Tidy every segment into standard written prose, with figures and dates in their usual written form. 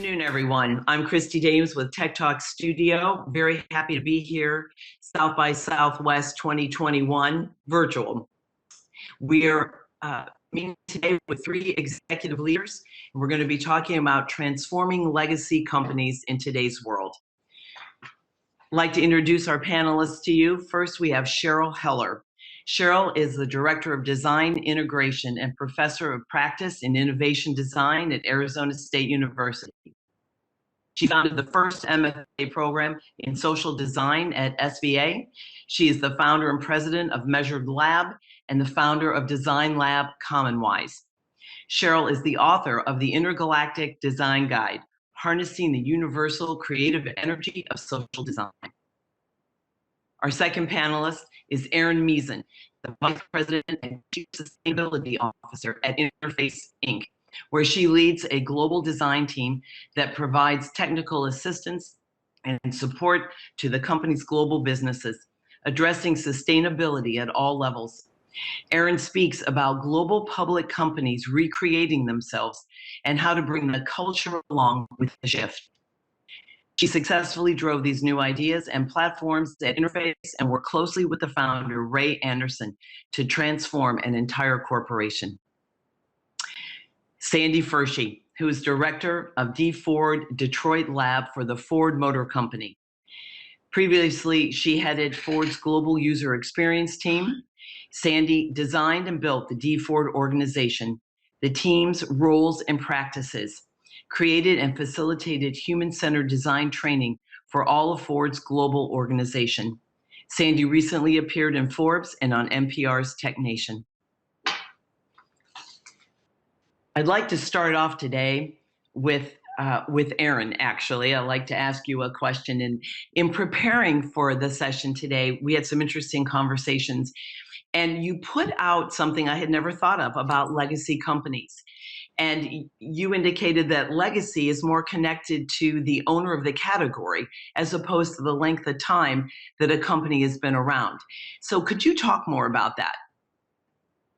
Afternoon, everyone. I'm Christy Dames with Tech Talk Studio. Very happy to be here, South by Southwest 2021 virtual. We're meeting today with three executive leaders, and we're going to be talking about transforming legacy companies in today's world. I'd like to introduce our panelists to you. First, we have Cheryl Heller. Cheryl is the Director of Design Integration and Professor of Practice in Innovation Design at Arizona State University. She founded the first MFA program in social design at SVA. She is the founder and president of Measured Lab and the founder of Design Lab Commonwise. Cheryl is the author of the Intergalactic Design Guide, Harnessing the Universal Creative Energy of Social Design. Our second panelist is Erin Meason, the Vice President and Chief Sustainability Officer at Interface, Inc., where she leads a global design team that provides technical assistance and support to the company's global businesses, addressing sustainability at all levels. Erin speaks about global public companies recreating themselves and how to bring the culture along with the shift. She successfully drove these new ideas and platforms at Interface and worked closely with the founder, Ray Anderson, to transform an entire corporation. Sandy Furshey, who is director of D Ford Detroit Lab for the Ford Motor Company. Previously, she headed Ford's global user experience team. Sandy designed and built the D Ford organization, the team's roles and practices, created and facilitated human-centered design training for all of Ford's global organization. Sandy recently appeared in Forbes and on NPR's Tech Nation. I'd like to start off today with Erin, actually. I'd like to ask you a question. And in preparing for the session today, we had some interesting conversations. And you put out something I had never thought of about legacy companies. And you indicated that legacy is more connected to the owner of the category as opposed to the length of time that a company has been around. So could you talk more about that?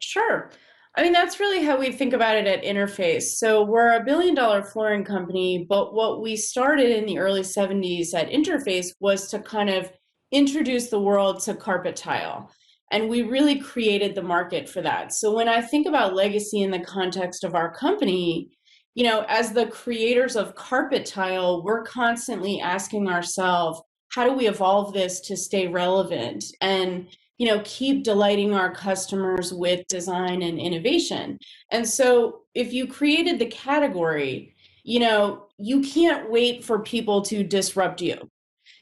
Sure. I mean, that's really how we think about it at Interface. So we're a billion-dollar flooring company, but what we started in the early 70s at Interface was to kind of introduce the world to carpet tile. And we really created the market for that. So when I think about legacy in the context of our company, you know, as the creators of carpet tile, we're constantly asking ourselves, how do we evolve this to stay relevant and, you know, keep delighting our customers with design and innovation? And so if you created the category, you know, you can't wait for people to disrupt you.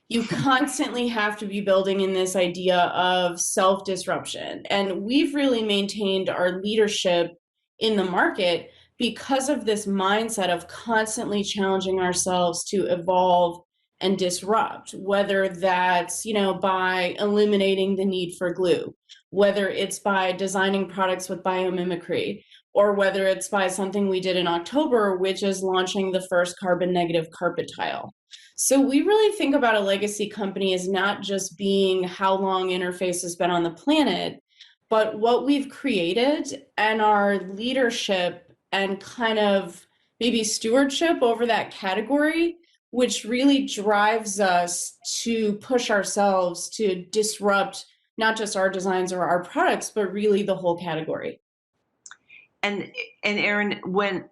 You constantly have to be building in this idea of self-disruption. And we've really maintained our leadership in the market because of this mindset of constantly challenging ourselves to evolve and disrupt, whether that's, you know, by eliminating the need for glue, whether it's by designing products with biomimicry, or whether it's by something we did in October, which is launching the first carbon negative carpet tile. So we really think about a legacy company as not just being how long Interface has been on the planet, but what we've created and our leadership and kind of maybe stewardship over that category, which really drives us to push ourselves to disrupt not just our designs or our products, but really the whole category. And Erin, when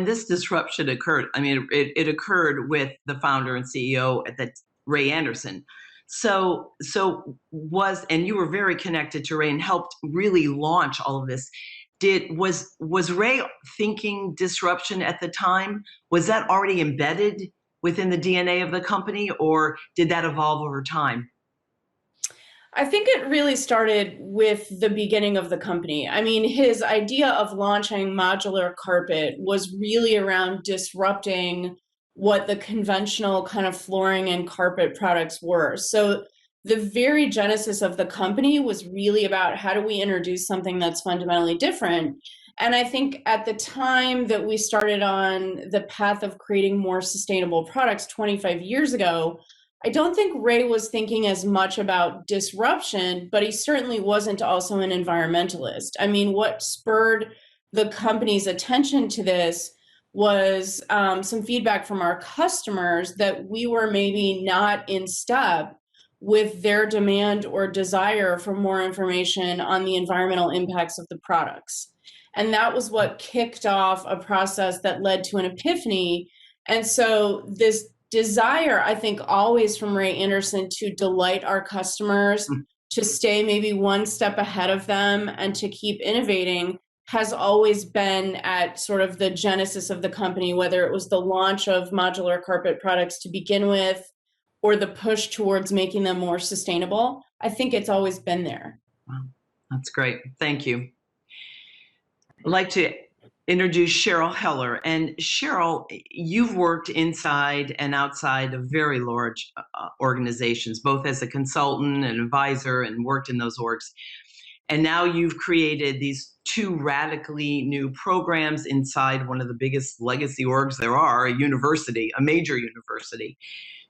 this disruption occurred, I mean, it occurred with the founder and CEO at Ray Anderson. So and you were very connected to Ray and helped really launch all of this. Was Ray thinking disruption at the time? Was that already embedded within the DNA of the company, or did that evolve over time? I think it really started with the beginning of the company. I mean, his idea of launching modular carpet was really around disrupting what the conventional kind of flooring and carpet products were. So the very genesis of the company was really about how do we introduce something that's fundamentally different. And I think at the time that we started on the path of creating more sustainable products 25 years ago, I don't think Ray was thinking as much about disruption, but he certainly wasn't also an environmentalist. I mean, what spurred the company's attention to this was some feedback from our customers that we were maybe not in step with their demand or desire for more information on the environmental impacts of the products. And that was what kicked off a process that led to an epiphany. And so this desire, I think, always from Ray Anderson to delight our customers, to stay maybe one step ahead of them and to keep innovating has always been at sort of the genesis of the company, whether it was the launch of modular carpet products to begin with or the push towards making them more sustainable. I think it's always been there. Wow, that's great. Thank you. I'd like to introduce Cheryl Heller. And Cheryl, you've worked inside and outside of very large organizations, both as a consultant and advisor, and worked in those orgs. And now you've created these two radically new programs inside one of the biggest legacy orgs there are, a university, a major university.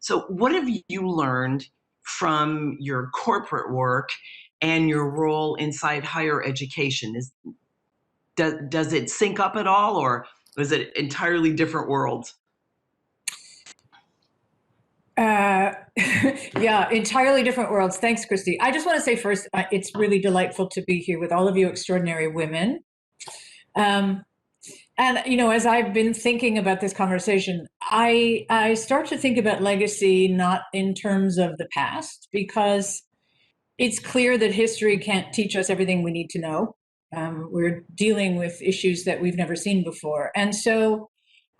So what have you learned from your corporate work and your role inside higher education? Does it sync up at all, or is it entirely different worlds? Yeah, entirely different worlds. Thanks, Christy. I just want to say first, it's really delightful to be here with all of you extraordinary women. And, you know, as I've been thinking about this conversation, I start to think about legacy not in terms of the past, because it's clear that history can't teach us everything we need to know. We're dealing with issues that we've never seen before. And so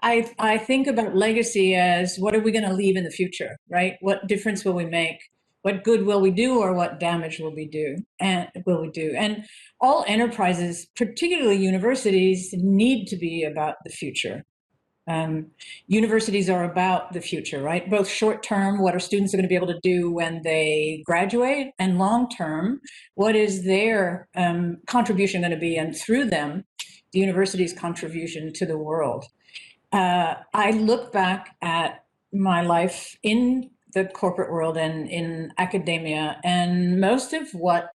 I think about legacy as, what are we going to leave in the future, right? What difference will we make? What good will we do, or what damage will we do? And all enterprises, particularly universities, need to be about the future. Universities are about the future, right? Both short term, what are students going to be able to do when they graduate, and long term, what is their contribution going to be, and through them, the university's contribution to the world. I look back at my life in the corporate world and in academia, and most of what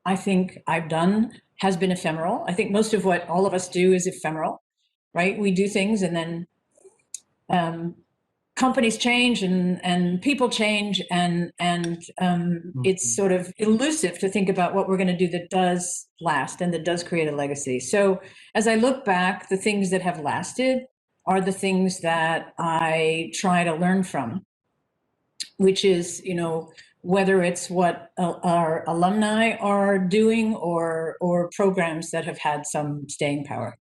I think I've done has been ephemeral. I think most of what all of us do is ephemeral, right? We do things, and then companies change, and people change, and it's sort of elusive to think about what we're going to do that does last and that does create a legacy. So as I look back, the things that have lasted are the things that I try to learn from, which is, you know, whether it's what our alumni are doing, or programs that have had some staying power.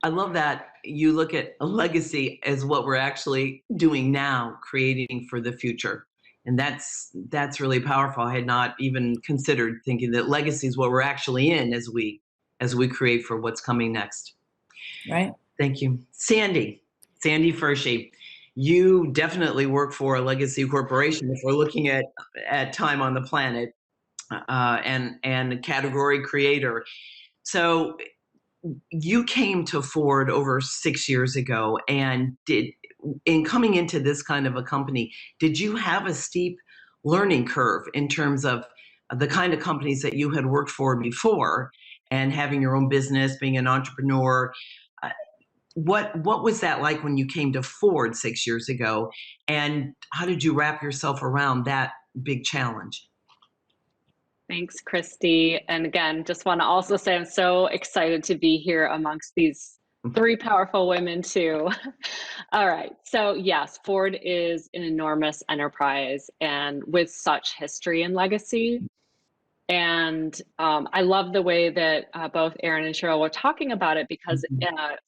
I love that you look at a legacy as what we're actually doing now, creating for the future. And that's really powerful. I had not even considered thinking that legacy is what we're actually in as we create for what's coming next. Right. Thank you. Sandy Furshey, you definitely work for a legacy corporation if we're looking at time on the planet, and a category creator. So you came to Ford over 6 years ago, and in coming into this kind of a company, did you have a steep learning curve in terms of the kind of companies that you had worked for before, and having your own business, being an entrepreneur? What was that like when you came to Ford 6 years ago, and how did you wrap yourself around that big challenge? Thanks, Christy. And again, just want to also say I'm so excited to be here amongst these three powerful women too. All right. So yes, Ford is an enormous enterprise, and with such history and legacy. And I love the way that both Erin and Cheryl were talking about it, because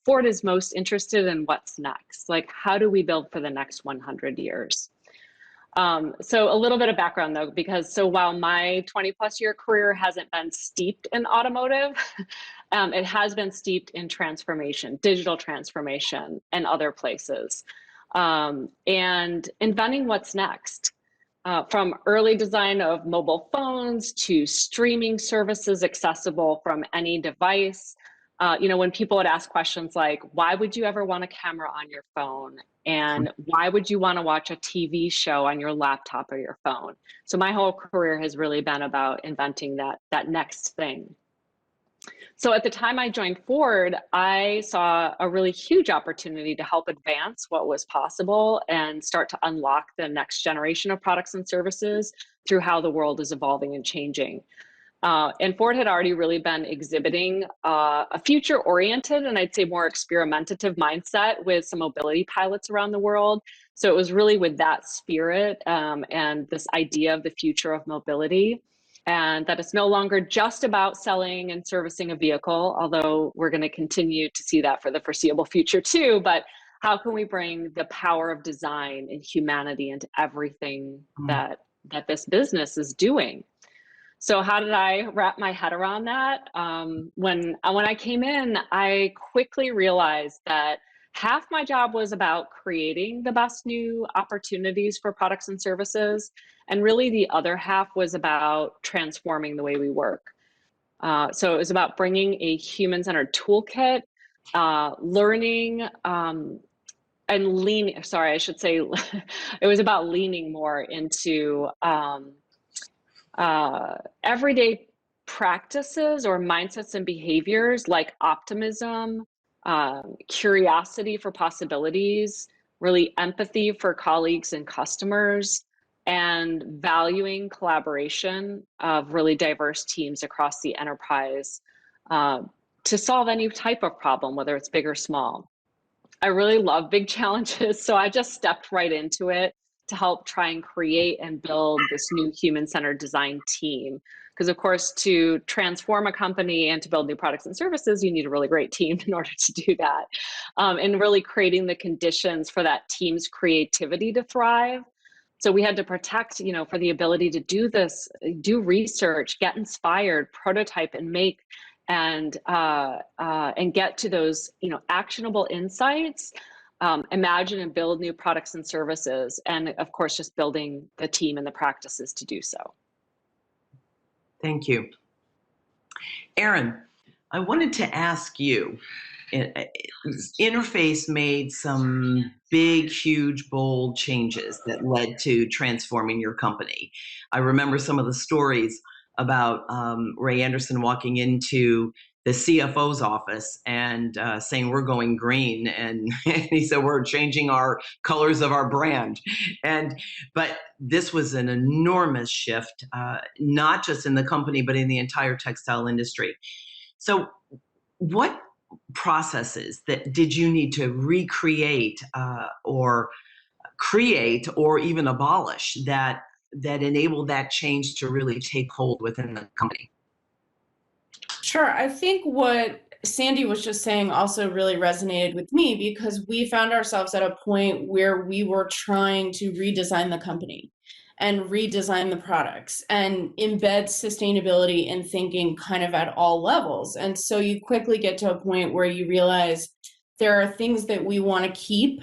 Ford is most interested in what's next. Like, how do we build for the next 100 years? So a little bit of background though, because while my 20+ year career hasn't been steeped in automotive, it has been steeped in transformation, digital transformation, and other places, and inventing what's next. From early design of mobile phones to streaming services accessible from any device. You know, when people would ask questions like, why would you ever want a camera on your phone? And why would you want to watch a TV show on your laptop or your phone? So my whole career has really been about inventing that next thing. So at the time I joined Ford, I saw a really huge opportunity to help advance what was possible and start to unlock the next generation of products and services through how the world is evolving and changing. And Ford had already really been exhibiting a future-oriented and I'd say more experimentative mindset with some mobility pilots around the world. So it was really with that spirit and this idea of the future of mobility, and that it's no longer just about selling and servicing a vehicle, although we're going to continue to see that for the foreseeable future too. But how can we bring the power of design and humanity into everything that this business is doing? So how did I wrap my head around that? When I came in, I quickly realized that half my job was about creating the best new opportunities for products and services, and really the other half was about transforming the way we work. So it was about bringing a human-centered toolkit, learning, and leaning. Sorry, I should say, it was about leaning more into everyday practices or mindsets and behaviors like optimism, curiosity for possibilities, really empathy for colleagues and customers, and valuing collaboration of really diverse teams across the enterprise to solve any type of problem, whether it's big or small. I really love big challenges, so I just stepped right into it to help try and create and build this new human-centered design team. Because of course, to transform a company and to build new products and services, you need a really great team in order to do that. And really creating the conditions for that team's creativity to thrive. So we had to protect, for the ability to do this, do research, get inspired, prototype, and make and get to those, actionable insights, imagine and build new products and services, and of course, just building the team and the practices to do so. Thank you. Erin, I wanted to ask you, Interface made some big, huge, bold changes that led to transforming your company. I remember some of the stories about Ray Anderson walking into the CFO's office and saying, we're going green. And he said, we're changing our colors of our brand. But this was an enormous shift, not just in the company, but in the entire textile industry. So what processes that did you need to recreate or create or even abolish that enabled that change to really take hold within the company? Sure. I think what Sandy was just saying also really resonated with me, because we found ourselves at a point where we were trying to redesign the company and redesign the products and embed sustainability in thinking kind of at all levels. And so you quickly get to a point where you realize there are things that we want to keep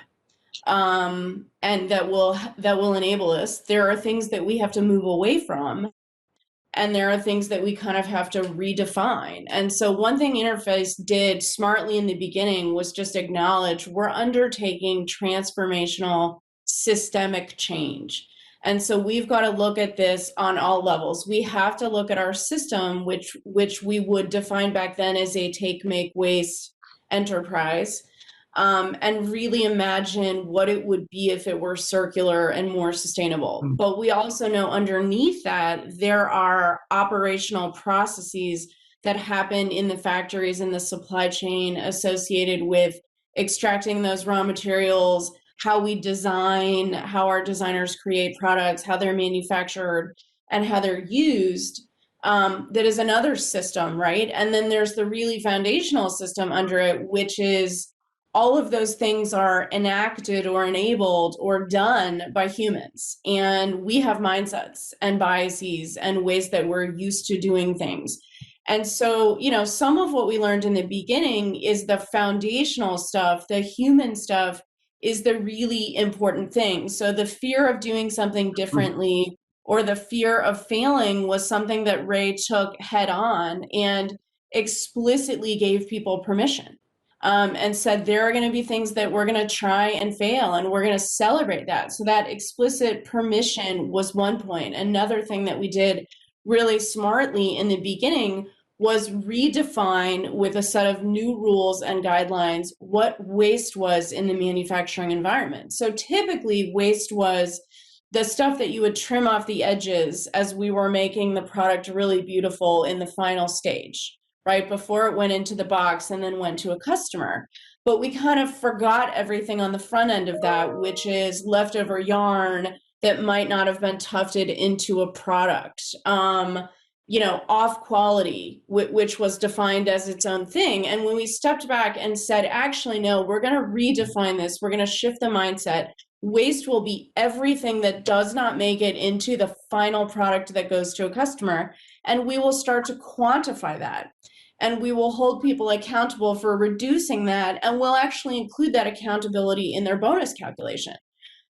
and that will enable us. There are things that we have to move away from, and there are things that we kind of have to redefine. And so one thing Interface did smartly in the beginning was just acknowledge we're undertaking transformational systemic change. And so we've got to look at this on all levels. We have to look at our system, which we would define back then as a take, make, waste enterprise, and really imagine what it would be if it were circular and more sustainable. But we also know underneath that there are operational processes that happen in the factories and the supply chain associated with extracting those raw materials, how we design, how our designers create products, how they're manufactured, and how they're used. That is another system, right? And then there's the really foundational system under it, which is all of those things are enacted or enabled or done by humans. And we have mindsets and biases and ways that we're used to doing things. And so, some of what we learned in the beginning is the foundational stuff, the human stuff is the really important thing. So the fear of doing something differently or the fear of failing was something that Ray took head on and explicitly gave people permission. And said, there are going to be things that we're going to try and fail, and we're going to celebrate that. So that explicit permission was one point. Another thing that we did really smartly in the beginning was redefine with a set of new rules and guidelines what waste was in the manufacturing environment. So typically waste was the stuff that you would trim off the edges as we were making the product really beautiful in the final stage, right? Before it went into the box and then went to a customer. But we kind of forgot everything on the front end of that, which is leftover yarn that might not have been tufted into a product. Off quality, which was defined as its own thing. And when we stepped back and said, actually, no, we're going to redefine this, we're going to shift the mindset. Waste will be everything that does not make it into the final product that goes to a customer. And we will start to quantify that. And we will hold people accountable for reducing that. And we'll actually include that accountability in their bonus calculation.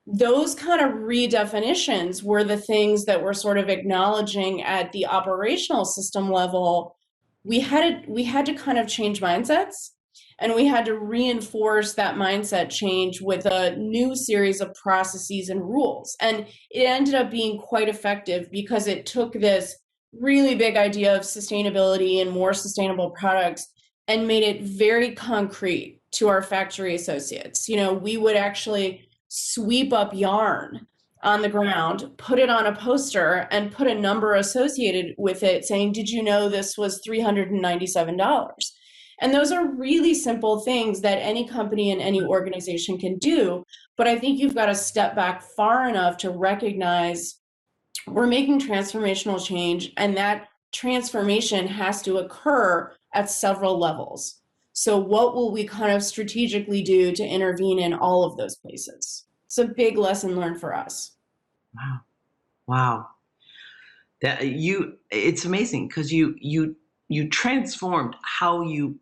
Those kind of redefinitions were the things that we're sort of acknowledging at the operational system level. We had to kind of change mindsets, and we had to reinforce that mindset change with a new series of processes and rules. And it ended up being quite effective because it took this really big idea of sustainability and more sustainable products and made it very concrete to our factory associates. We would actually sweep up yarn on the ground, put it on a poster, and put a number associated with it saying, did you know this was $397? And those are really simple things that any company and any organization can do. But I think you've got to step back far enough to recognize we're making transformational change, and that transformation has to occur at several levels. So what will we kind of strategically do to intervene in all of those places? It's a big lesson learned for us. Wow. It's amazing because you transformed how you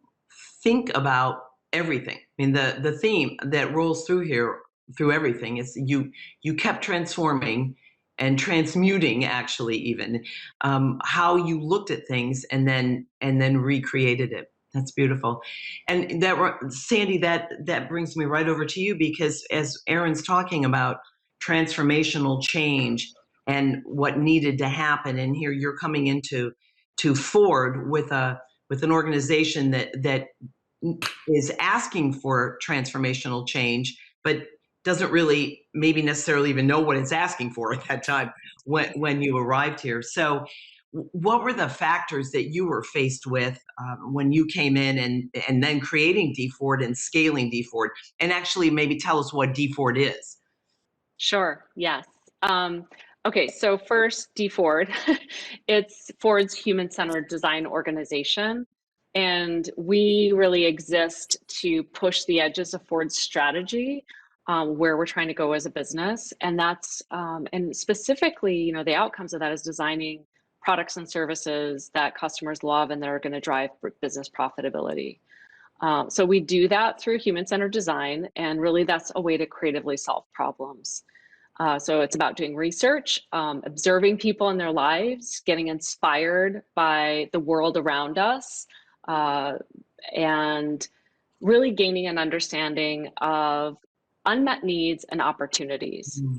think about everything. I mean, the theme that rolls through here, through everything, is you kept transforming and transmuting, actually, even how you looked at things and then recreated it. That's beautiful. And Sandy, that brings me right over to you, because as Erin's talking about transformational change and what needed to happen, and here you're coming into Ford with an organization that is asking for transformational change, but doesn't really maybe necessarily even know what it's asking for at that time when you arrived here. So what were the factors that you were faced with when you came in and then creating DFord and scaling DFord? And actually maybe tell us what DFord is. Sure, yes. Okay, so first, DFord, it's Ford's human-centered design organization. And we really exist to push the edges of Ford's strategy, where we're trying to go as a business. And that's, and specifically, the outcomes of that is designing products and services that customers love and that are going to drive business profitability. So we do that through human-centered design, and really that's a way to creatively solve problems. So it's about doing research, observing people in their lives, getting inspired by the world around us, and really gaining an understanding of unmet needs and opportunities. Mm-hmm.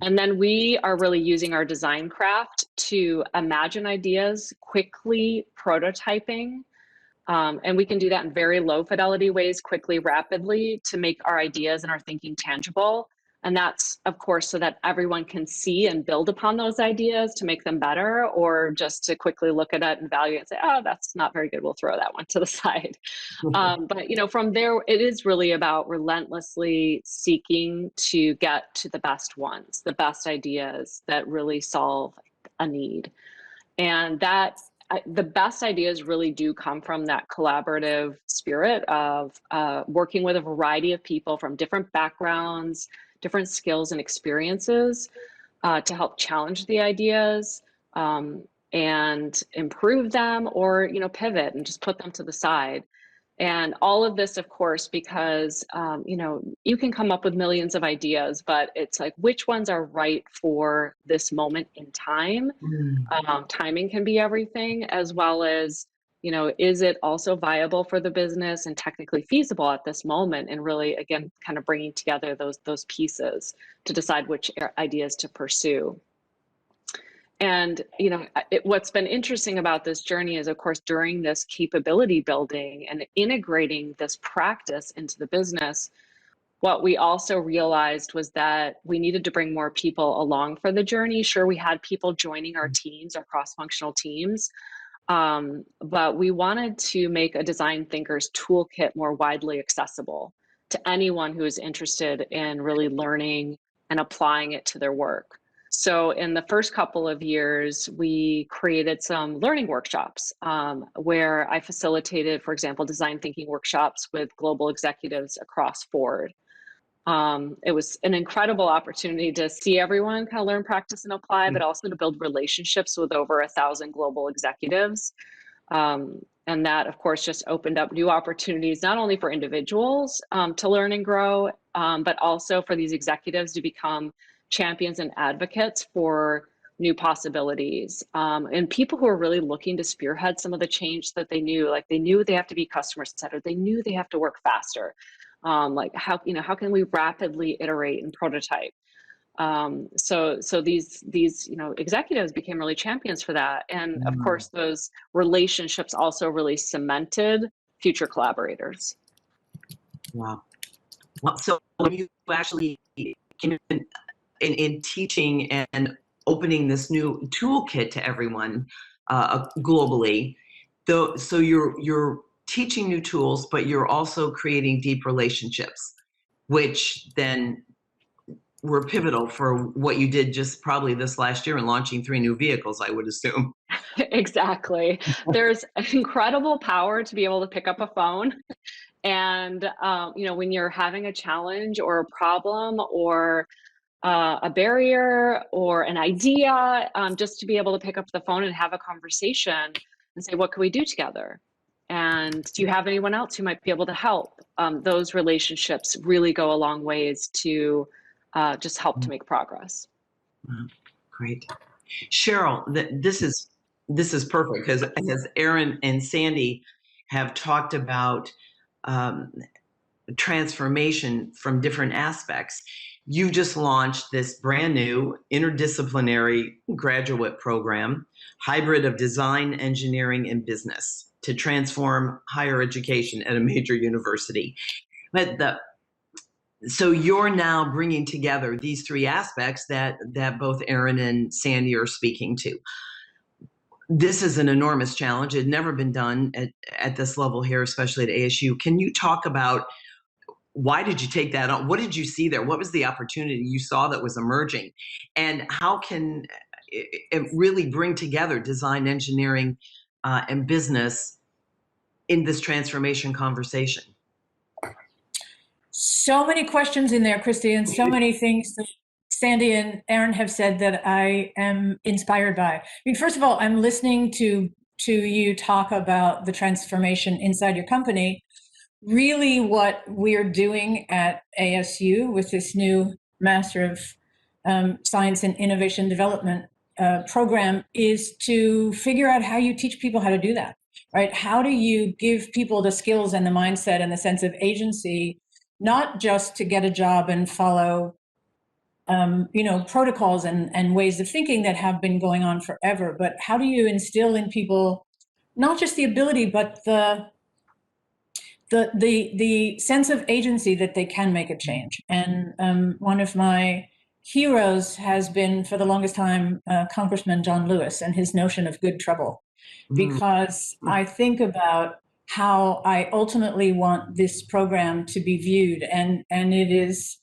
And then we are really using our design craft to imagine ideas, quickly prototyping. And we can do that in very low fidelity ways, quickly, rapidly, to make our ideas and our thinking tangible. And that's, of course, so that everyone can see and build upon those ideas to make them better, or just to quickly look at it and value it and say, oh, that's not very good, we'll throw that one to the side. But from there, it is really about relentlessly seeking to get to the best ones, the best ideas that really solve a need. And that the best ideas really do come from that collaborative spirit of working with a variety of people from different backgrounds, different skills and experiences to help challenge the ideas and improve them, or pivot and just put them to the side. And all of this, of course, because you can come up with millions of ideas, but it's like, which ones are right for this moment in time? Timing can be everything, as well as is it also viable for the business and technically feasible at this moment? And really, again, kind of bringing together those pieces to decide which ideas to pursue. And what's been interesting about this journey is, of course, during this capability building and integrating this practice into the business, what we also realized was that we needed to bring more people along for the journey. Sure, we had people joining our teams, our cross-functional teams, but we wanted to make a design thinker's toolkit more widely accessible to anyone who is interested in really learning and applying it to their work. So in the first couple of years, we created some learning workshops where I facilitated, for example, design thinking workshops with global executives across Ford. It was an incredible opportunity to see everyone kind of learn, practice, and apply, but also to build relationships with over 1,000 global executives. And that, of course, just opened up new opportunities, not only for individuals to learn and grow, but also for these executives to become champions and advocates for new possibilities, and people who are really looking to spearhead some of the change that they knew, like they knew they have to be customer-centered, they knew they have to work faster. Like how can we rapidly iterate and prototype? So these executives became really champions for that, and of course those relationships also really cemented future collaborators. Wow. Well, so when you actually in teaching and opening this new toolkit to everyone globally, though, so you're teaching new tools, but you're also creating deep relationships, which then were pivotal for what you did just probably this last year in launching 3 new vehicles, I would assume. Exactly. There's incredible power to be able to pick up a phone and when you're having a challenge or a problem or a barrier or an idea, just to be able to pick up the phone and have a conversation and say, what can we do together? And do you have anyone else who might be able to help? Those relationships really go a long ways to just help to make progress. Great. Cheryl, this is perfect because as Erin and Sandy have talked about transformation from different aspects, you just launched this brand new interdisciplinary graduate program, hybrid of design, engineering, and business, to transform higher education at a major university. But so you're now bringing together these 3 aspects that both Erin and Sandy are speaking to. This is an enormous challenge. It had never been done at this level here, especially at ASU. Can you talk about why did you take that on? What did you see there? What was the opportunity you saw that was emerging? And how can it really bring together design, engineering, and business in this transformation conversation? So many questions in there, Christy, and so many things that Sandy and Erin have said that I am inspired by. I mean, first of all, I'm listening to you talk about the transformation inside your company. Really what we're doing at ASU with this new Master of Science and Innovation Development program is to figure out how you teach people how to do that, right? How do you give people the skills and the mindset and the sense of agency, not just to get a job and follow protocols and ways of thinking that have been going on forever, but how do you instill in people not just the ability, but the sense of agency that they can make a change. And one of my heroes has been, for the longest time, Congressman John Lewis and his notion of good trouble, because I think about how I ultimately want this program to be viewed, and it is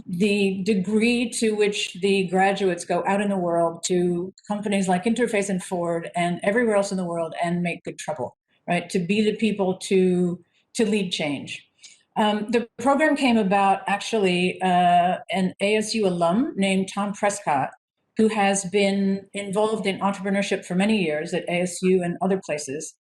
the degree to which the graduates go out in the world to companies like Interface and Ford and everywhere else in the world and make good trouble, right? To be the people to lead change. The program came about actually an ASU alum named Tom Prescott, who has been involved in entrepreneurship for many years at ASU and other places,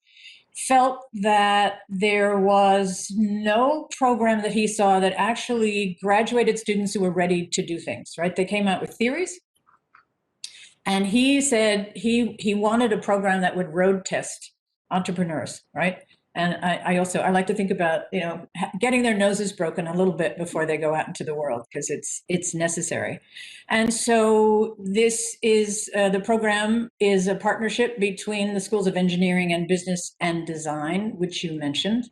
felt that there was no program that he saw that actually graduated students who were ready to do things, right? They came out with theories. And he said he wanted a program that would road test entrepreneurs, right? And I like to think about, getting their noses broken a little bit before they go out into the world, because it's necessary. And so this is, the program is a partnership between the Schools of Engineering and Business and Design, which you mentioned.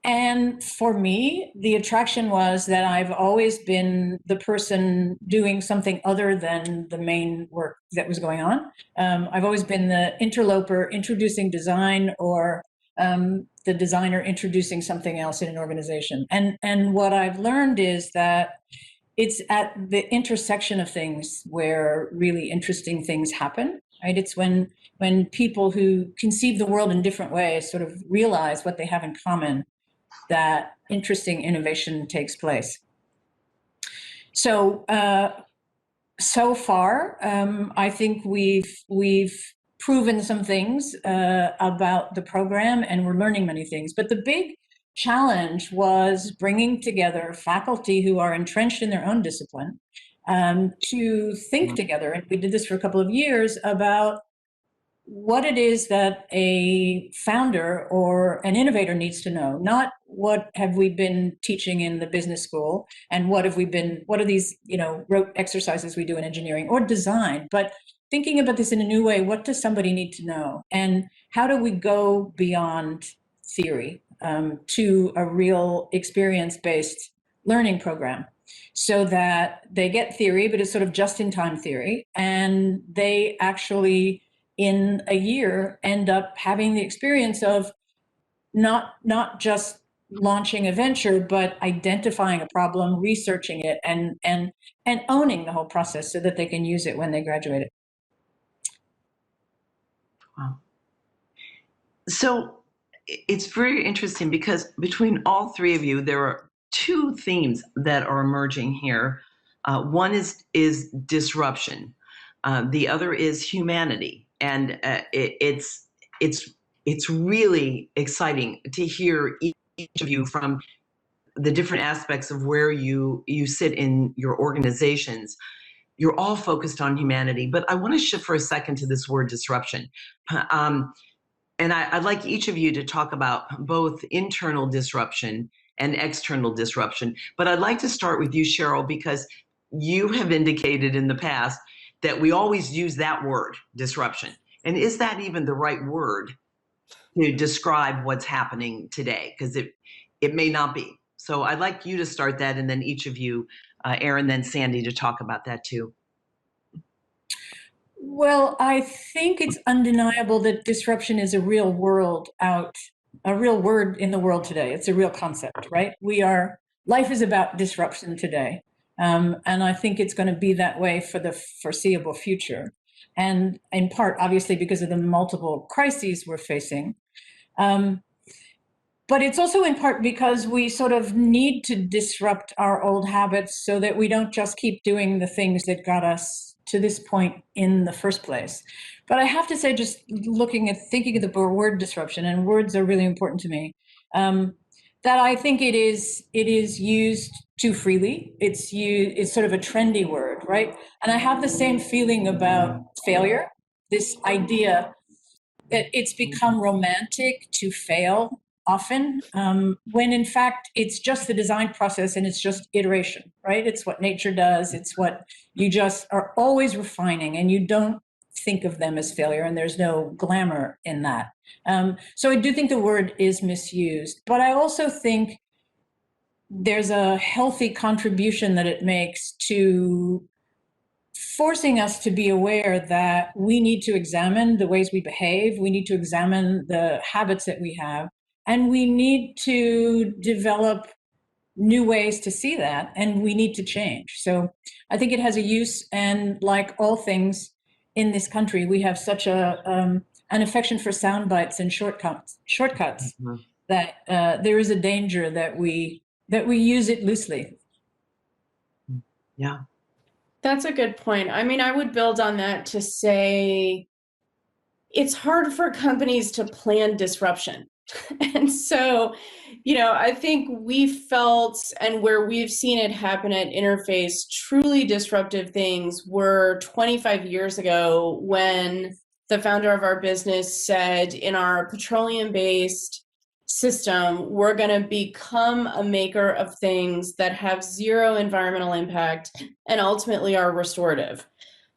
And for me, the attraction was that I've always been the person doing something other than the main work that was going on. I've always been the interloper introducing design, or the designer introducing something else in an organization. And what I've learned is that it's at the intersection of things where really interesting things happen, right? It's when people who conceive the world in different ways sort of realize what they have in common, that interesting innovation takes place. So, so far, I think we've proven some things about the program, and we're learning many things. But the big challenge was bringing together faculty who are entrenched in their own discipline to think together. And we did this for a couple of years about what it is that a founder or an innovator needs to know, not what have we been teaching in the business school and what are these, rote exercises we do in engineering or design, but thinking about this in a new way. What does somebody need to know? And how do we go beyond theory to a real experience-based learning program, so that they get theory, but it's sort of just-in-time theory, and they actually in a year end up having the experience of not just launching a venture, but identifying a problem, researching it, and owning the whole process so that they can use it when they graduate it. Wow. So it's very interesting, because between all three of you, there are two themes that are emerging here. One is disruption. The other is humanity. And it's really exciting to hear each of you from the different aspects of where you sit in your organizations. You're all focused on humanity, but I want to shift for a second to this word disruption. And I'd like each of you to talk about both internal disruption and external disruption. But I'd like to start with you, Cheryl, because you have indicated in the past that we always use that word, disruption. And is that even the right word to describe what's happening today? Because it may not be. So I'd like you to start that, and then each of you, Erin, then Sandy, to talk about that too. Well, I think it's undeniable that disruption is a real word in the world today. It's a real concept, right? Life is about disruption today. And I think it's going to be that way for the foreseeable future. And in part, obviously, because of the multiple crises we're facing. But it's also in part because we sort of need to disrupt our old habits so that we don't just keep doing the things that got us to this point in the first place. But I have to say, just thinking of the word disruption, and words are really important to me, that I think it is used too freely. It's sort of a trendy word, right? And I have the same feeling about failure, this idea that it's become romantic to fail often, when in fact it's just the design process and it's just iteration, right? It's what nature does. It's what you just are always refining, and you don't think of them as failure, and there's no glamour in that. So I do think the word is misused, but I also think there's a healthy contribution that it makes to forcing us to be aware that we need to examine the ways we behave, we need to examine the habits that we have, and we need to develop new ways to see that, and we need to change. So I think it has a use, and like all things in this country, we have such an affection for sound bites and shortcuts mm-hmm. that there is a danger that we use it loosely. Yeah. That's a good point. I mean, I would build on that to say it's hard for companies to plan disruption. And so, I think we felt, and where we've seen it happen at Interface, truly disruptive things were 25 years ago when the founder of our business, said in our petroleum-based system, we're going to become a maker of things that have zero environmental impact and ultimately are restorative.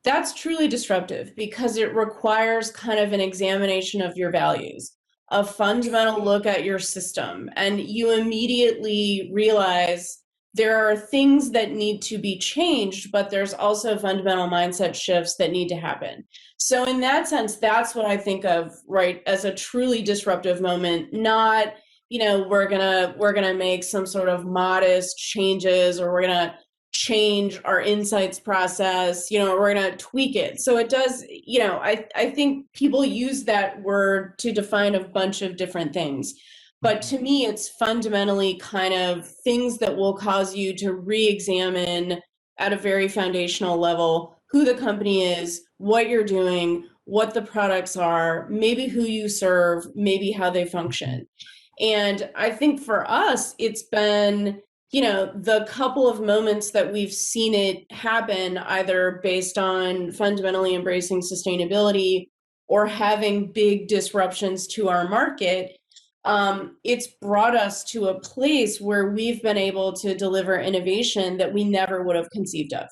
That's truly disruptive because it requires kind of an examination of your values, a fundamental look at your system, and you immediately realize there are things that need to be changed, but there's also fundamental mindset shifts that need to happen. So in that sense, that's what I think of, right, as a truly disruptive moment, not, we're gonna make some sort of modest changes, or we're gonna change our insights process, we're going to tweak it. So it does, I think people use that word to define a bunch of different things. But to me, it's fundamentally kind of things that will cause you to re-examine at a very foundational level who the company is, what you're doing, what the products are, maybe who you serve, maybe how they function. And I think for us, it's been, the couple of moments that we've seen it happen, either based on fundamentally embracing sustainability or having big disruptions to our market, it's brought us to a place where we've been able to deliver innovation that we never would have conceived of.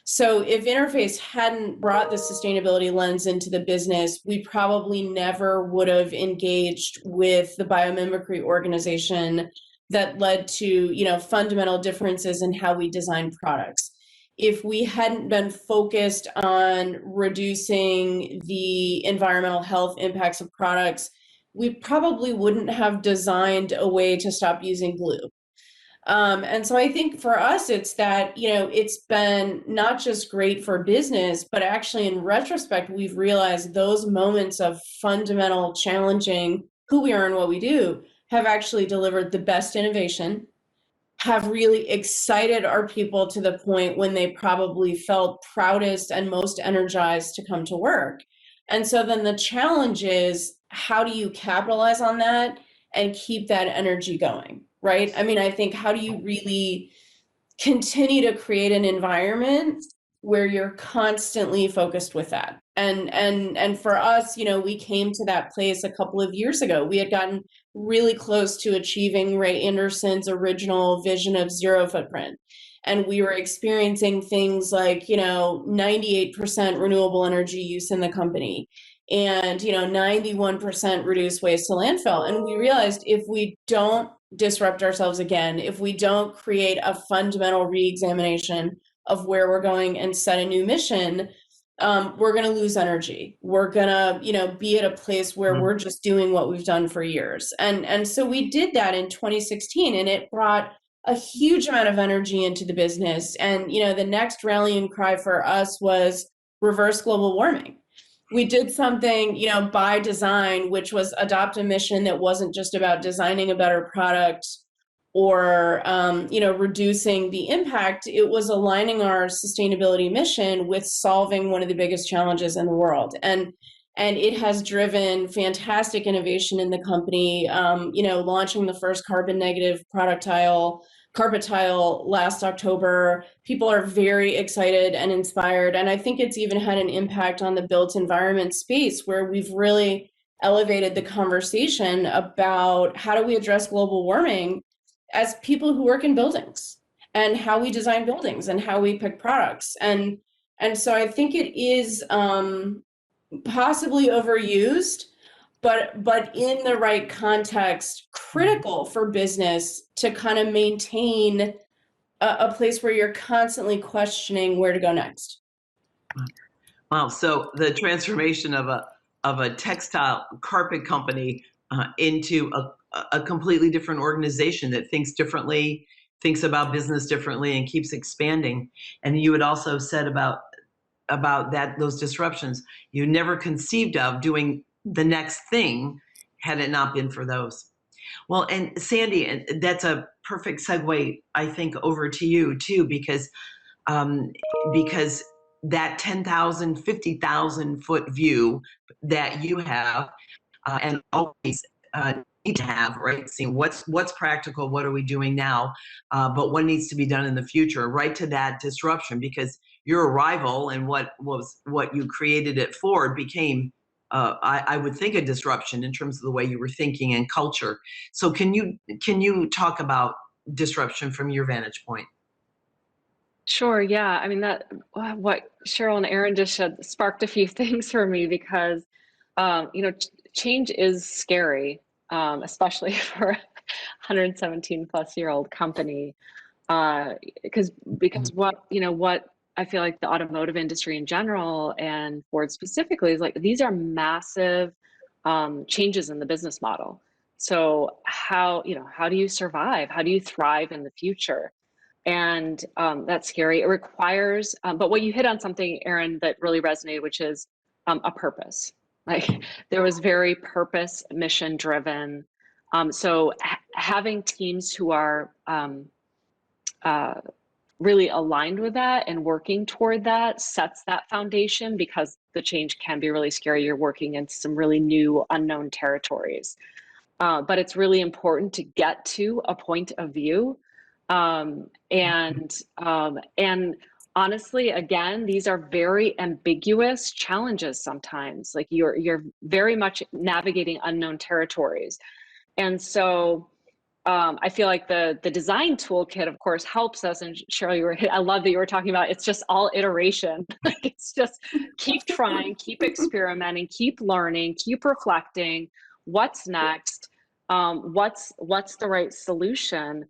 So if Interface hadn't brought the sustainability lens into the business, we probably never would have engaged with the biomimicry organization that led to, fundamental differences in how we design products. If we hadn't been focused on reducing the environmental health impacts of products, we probably wouldn't have designed a way to stop using glue. And so I think for us, it's that, it's been not just great for business, but actually in retrospect, we've realized those moments of fundamental challenging who we are and what we do have actually delivered the best innovation, have really excited our people to the point when they probably felt proudest and most energized to come to work. And so then the challenge is, how do you capitalize on that and keep that energy going, right? I mean, I think, how do you really continue to create an environment where you're constantly focused with that? And for us, we came to that place a couple of years ago. We had gotten really close to achieving Ray Anderson's original vision of zero footprint. And we were experiencing things like, 98% renewable energy use in the company, and 91% reduced waste to landfill. And we realized, if we don't disrupt ourselves again, if we don't create a fundamental re-examination of where we're going and set a new mission, we're going to lose energy. We're going to, be at a place where we're just doing what we've done for years. And so we did that in 2016, and it brought a huge amount of energy into the business. And, the next rallying cry for us was reverse global warming. We did something, by design, which was adopt a mission that wasn't just about designing a better product or, reducing the impact. It was aligning our sustainability mission with solving one of the biggest challenges in the world. And it has driven fantastic innovation in the company, launching the first carbon negative carpet tile last October. People are very excited and inspired. And I think it's even had an impact on the built environment space, where we've really elevated the conversation about how do we address global warming as people who work in buildings, and how we design buildings and how we pick products. And so I think it is possibly overused, but in the right context, critical for business to kind of maintain a place where you're constantly questioning where to go next. Wow. So the transformation of a textile carpet company into a completely different organization that thinks differently, thinks about business differently, and keeps expanding. And you had also said about those disruptions, you never conceived of doing the next thing had it not been for those. Well, and Sandy, that's a perfect segue, I think, over to you too, because that 10,000, 50,000 foot view that you have and always need to have, right? Seeing what's practical, what are we doing now, but what needs to be done in the future, right to that disruption, because your arrival and what you created at Ford became I would think, a disruption in terms of the way you were thinking and culture. So can you talk about disruption from your vantage point? Sure. Yeah. I mean, what Cheryl and Aaron just said sparked a few things for me because, change is scary, especially for a 117 plus year old company. Because what I feel like the automotive industry in general and Ford specifically is like, these are massive changes in the business model. So how do you survive? How do you thrive in the future? And that's scary. It requires, but what you hit on something, Aaron, that really resonated, which is a purpose. Like there was very purpose, mission driven. So having teams who are really aligned with that and working toward that sets that foundation, because the change can be really scary. You're working in some really new, unknown territories. But it's really important to get to a point of view. And honestly, again, these are very ambiguous challenges sometimes. Like you're very much navigating unknown territories. And so I feel like the design toolkit, of course, helps us. And Cheryl, I love that you were talking about, it's just all iteration. Like it's just keep trying, keep experimenting, keep learning, keep reflecting. What's next? What's the right solution?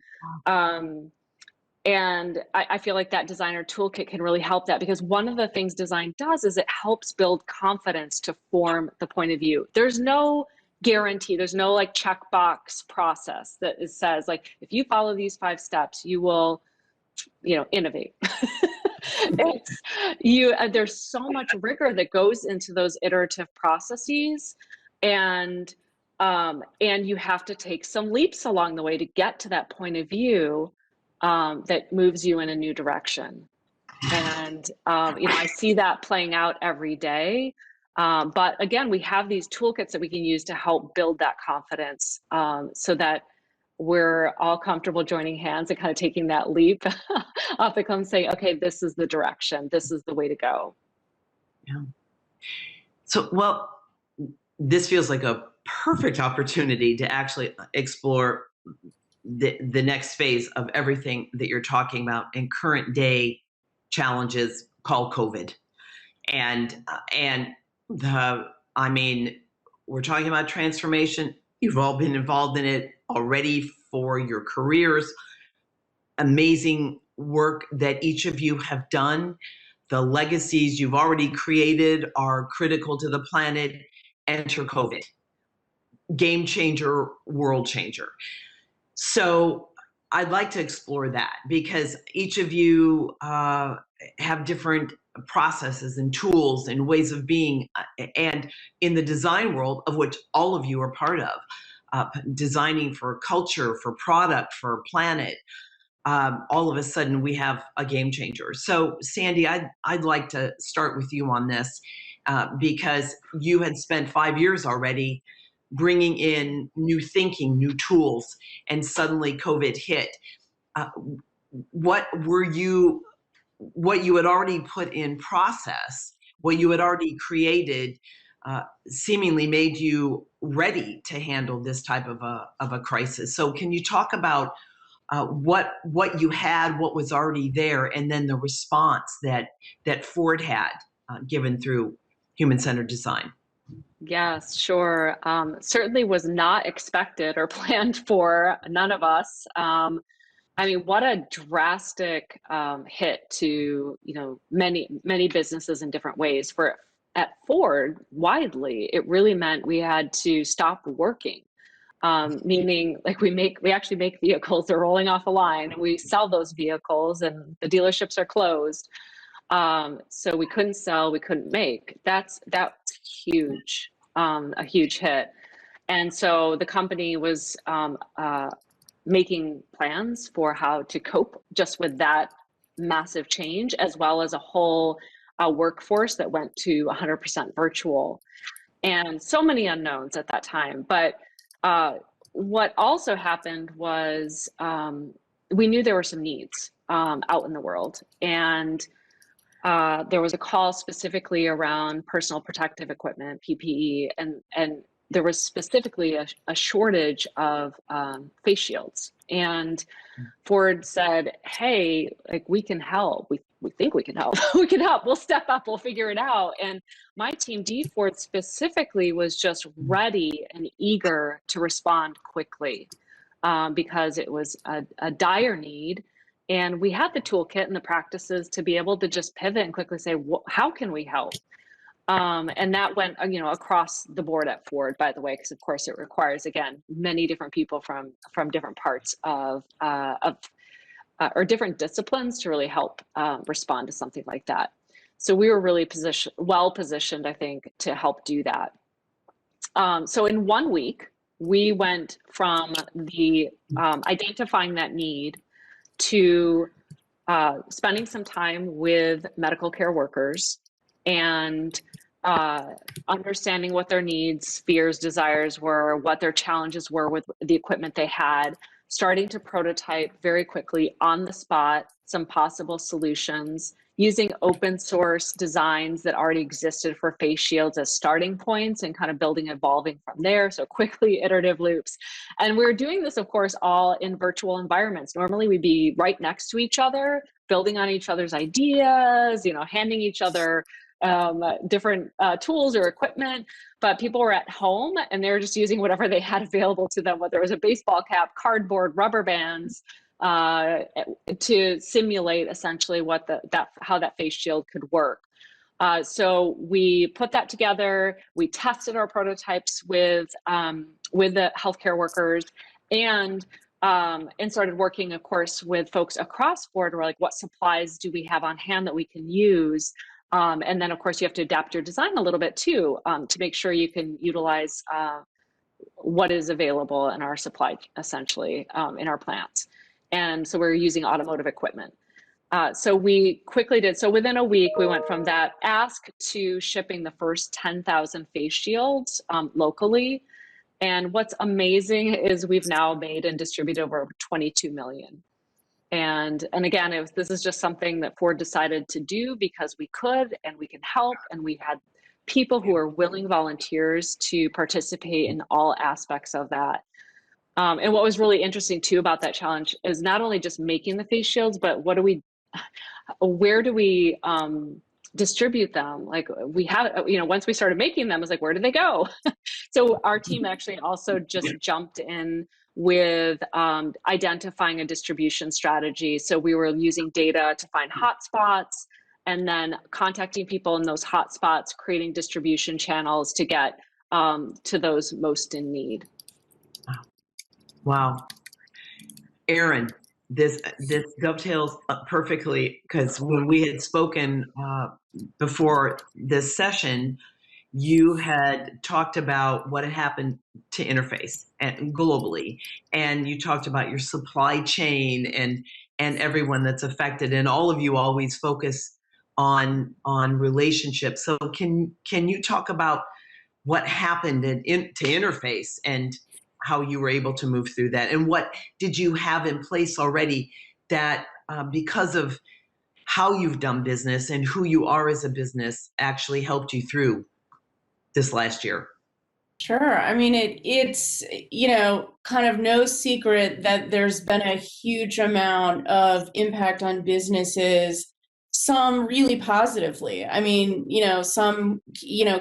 And I feel like that designer toolkit can really help that, because one of the things design does is it helps build confidence to form the point of view. There's no guarantee, there's no like checkbox process that says like, if you follow these 5 steps, you will, innovate. There's so much rigor that goes into those iterative processes, and you have to take some leaps along the way to get to that point of view that moves you in a new direction. And I see that playing out every day. But again, we have these toolkits that we can use to help build that confidence, so that we're all comfortable joining hands and kind of taking that leap off the cliff and saying, okay, this is the direction, this is the way to go. Yeah. So, well, this feels like a perfect opportunity to actually explore the next phase of everything that you're talking about in current day challenges called COVID. And we're talking about transformation. You've all been involved in it already for your careers. Amazing work that each of you have done. The legacies you've already created are critical to the planet. Enter COVID. Game changer, world changer. So I'd like to explore that, because each of you have different processes and tools and ways of being, and in the design world, of which all of you are part of, designing for culture, for product, for planet. All of a sudden we have a game changer. So Sandy, I'd like to start with you on this, because you had spent 5 years already bringing in new thinking, new tools, and suddenly COVID hit. What you had already put in process, what you had already created, seemingly made you ready to handle this type of a crisis. So can you talk about what you had, what was already there, and then the response that Ford had given through human-centered design? Yes, sure. Certainly was not expected or planned for, none of us. What a drastic hit to many businesses in different ways. At Ford, widely, it really meant we had to stop working. Meaning, like we actually make vehicles, they're rolling off a line, and we sell those vehicles, and the dealerships are closed. So we couldn't sell, we couldn't make. That's huge, a huge hit. And so the company was making plans for how to cope just with that massive change, as well as a whole workforce that went to 100% virtual, and so many unknowns at that time. But what also happened was we knew there were some needs out in the world, and there was a call specifically around personal protective equipment, PPE, and there was specifically a shortage of face shields. And Ford said, hey, like, we can help. We think we can help. We can help. We'll step up. We'll figure it out. And my team, D Ford specifically, was just ready and eager to respond quickly because it was a dire need. And we had the toolkit and the practices to be able to just pivot and quickly say, how can we help? And that went, across the board at Ford, by the way, because of course it requires, again, many different people from different parts of or different disciplines to really help respond to something like that. So we were really well positioned, I think, to help do that. So in 1 week, we went from the identifying that need to spending some time with medical care workers and understanding what their needs, fears, desires were, what their challenges were with the equipment they had, starting to prototype very quickly on the spot some possible solutions, using open source designs that already existed for face shields as starting points and kind of evolving from there. So quickly iterative loops. And we're doing this, of course, all in virtual environments. Normally we'd be right next to each other, building on each other's ideas, handing each other different tools or equipment, but people were at home and they were just using whatever they had available to them, whether it was a baseball cap, cardboard, rubber bands, to simulate essentially how that face shield could work. So we put that together. We tested our prototypes with the healthcare workers, and started working, of course, with folks across Ford. We're like, what supplies do we have on hand that we can use? And then, of course, you have to adapt your design a little bit too, to make sure you can utilize what is available in our supply, essentially, in our plants. And so we're using automotive equipment. So we quickly did. So within a week, we went from that ask to shipping the first 10,000 face shields locally. And what's amazing is we've now made and distributed over 22 million. And again, this is just something that Ford decided to do because we could and we can help. And we had people who are willing volunteers to participate in all aspects of that. And what was really interesting too about that challenge is not only just making the face shields, but where do we distribute them? Like we have, once we started making them, it's like, where do they go? So our team actually also just jumped in with identifying a distribution strategy. So we were using data to find hotspots and then contacting people in those hotspots, creating distribution channels to get to those most in need. Wow. Erin, this dovetails perfectly, because when we had spoken before this session, you had talked about what had happened to Interface and globally, and you talked about your supply chain and everyone that's affected, and all of you always focus on relationships. So can you talk about what happened to Interface and how you were able to move through that, and what did you have in place already that because of how you've done business and who you are as a business actually helped you through this last year? Sure. I mean, it's, kind of no secret that there's been a huge amount of impact on businesses, some really positively. I mean, some,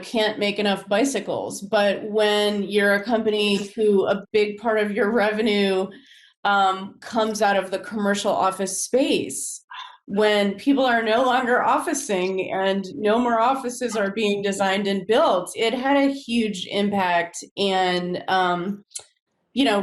can't make enough bicycles, but when you're a company who a big part of your revenue comes out of the commercial office space, when people are no longer officing and no more offices are being designed and built, it had a huge impact and,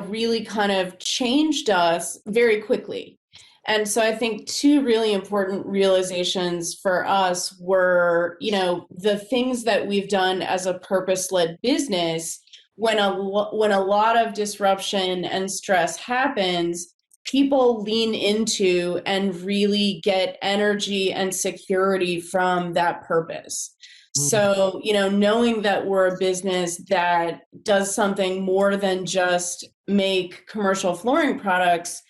really kind of changed us very quickly. And so I think two really important realizations for us were, the things that we've done as a purpose-led business. When a lot of disruption and stress happens, people lean into and really get energy and security from that purpose. So, knowing that we're a business that does something more than just make commercial flooring products,